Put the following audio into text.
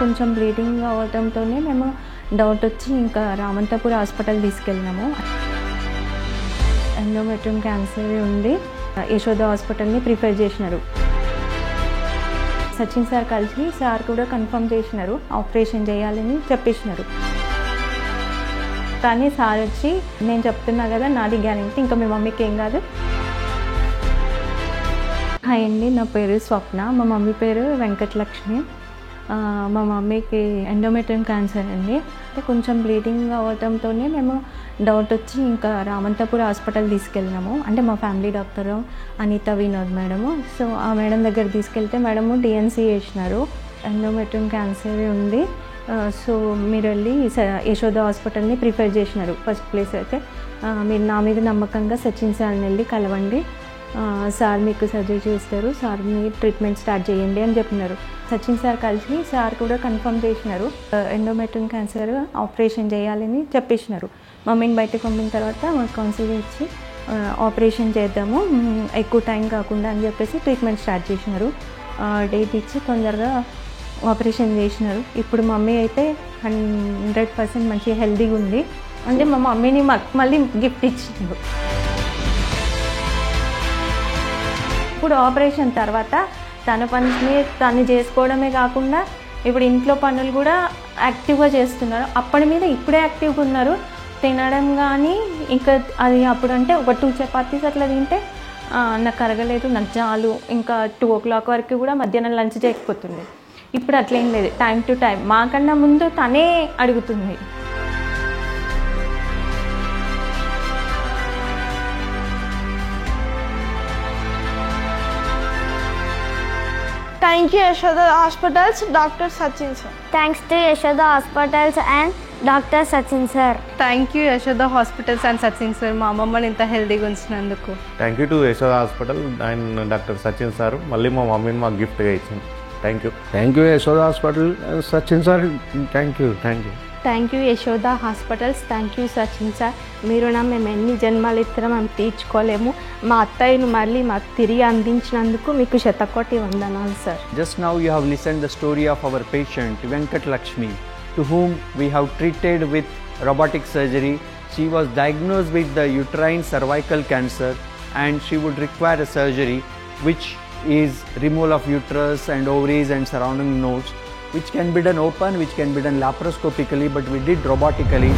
కొంచెం బ్లీడింగ్ అవ్వడంతోనే మేము డౌట్ వచ్చి ఇంకా రామంతపూర్ హాస్పిటల్ తీసుకెళ్ళినాము. ఎండోమెట్రియం క్యాన్సర్ ఉంది, యశోద హాస్పిటల్ని ప్రిఫర్ చేసినారు. సచిన్ సార్ కలిసి సార్ కూడా కన్ఫర్మ్ చేసినారు, ఆపరేషన్ చేయాలని చెప్పేసినారు. కానీ సార్ వచ్చి నేను చెప్తున్నా కదా నాది గ్యారెంటీ, ఇంకా మీ మమ్మీకి ఏం కాదు. హాయ్ అండి, నా పేరు స్వప్న, మా మమ్మీ పేరు వెంకటలక్ష్మి. మా మమ్మీకి ఎండోమెట్రియం క్యాన్సర్ అండి. కొంచెం బ్లీడింగ్ అవ్వడంతోనే మేము డౌట్ వచ్చి ఇంకా రామంతపూర్ హాస్పిటల్ తీసుకెళ్ళినాము. అంటే మా family doctor Anitha Vinod madam. So ఆ మేడం దగ్గర తీసుకెళ్తే మేడము డిఎన్సీ చేసినారు, ఎండోమెట్రియం క్యాన్సర్ ఉంది. సో మీరు వెళ్ళి యశోద హాస్పిటల్ని ప్రిఫర్ చేసినారు. ఫస్ట్ ప్లేస్ అయితే మీరు నా మీద నమ్మకంగా సచిన్ సార్ని వెళ్ళి కలవండి, సార్ మీకు సర్జరీ చేస్తారు, సార్ని ట్రీట్మెంట్ స్టార్ట్ చేయండి అని చెప్పినారు. సచిన్ సార్ కలిసి సార్ కూడా కన్ఫర్మ్ చేసినారు, ఎండోమెట్రియం క్యాన్సర్ ఆపరేషన్ చేయాలని చెప్పేసినారు. మమ్మీని బయటకు పంపిన తర్వాత మాకు కౌన్సిలింగ్ ఇచ్చి ఆపరేషన్ చేద్దాము, ఎక్కువ టైం కాకుండా అని చెప్పేసి ట్రీట్మెంట్ స్టార్ట్ చేసినారు. డేట్ ఇచ్చి తొందరగా ఆపరేషన్ చేసినారు. ఇప్పుడు మమ్మీ అయితే 100% మంచిగా హెల్తీగా ఉంది. అంటే మా మమ్మీని మళ్ళీ గిఫ్ట్ ఇచ్చినారు. ఇప్పుడు ఆపరేషన్ తర్వాత తన పనిని తను చేసుకోవడమే కాకుండా ఇప్పుడు ఇంట్లో పనులు కూడా యాక్టివ్గా చేస్తున్నారు. అప్పటి మీద ఇప్పుడే యాక్టివ్గా ఉన్నారు. తినడం కానీ ఇంకా అది అప్పుడు అంటే ఒక 2 చపాతీస్ అట్లా తింటే నాకు కరగలేదు, నాకు చాలు, ఇంకా 2 o'clock వరకు కూడా మధ్యాహ్నం లంచ్ చేయకపోతుంది. ఇప్పుడు అట్లేం లేదు, టైం టు టైం. మాకన్నా ముందు తనే అడుగుతుంది. Thank you Yashoda Hospitals, Dr. Sachin sir. Thanks to Yashoda Hospitals and Dr. Sachin sir. Thank you Yashoda hospitals and Sachin sir, మా అమ్మమ్మని ఇంత హెల్తీగా ఉంచినందుకు. Thank you to Yashoda hospital and doctor Sachin sir, మళ్ళీ మా మమ్మీని మాకు గిఫ్ట్గా ఇచ్చింది. Thank you. Thank you Yashoda hospital Sachin sir, thank you. Thank you Yashoda hospitals, thank you Sachin sir. మీరు మేము ఎన్ని జన్మలు ఇస్తారో మేము తీర్చుకోలేము. మా అత్తయ్యను మళ్ళీ మాకు తిరిగి అందించినందుకు మీకు శతకోటి వందనాలు sir. Just now you have listened the story of our patient Venkat Lakshmi, to whom we have treated with robotic surgery. She was diagnosed with the uterine cervical cancer and she would require a surgery which is removal of uterus and ovaries and surrounding nodes, which can be done open, which can be done laparoscopically, but we did robotically.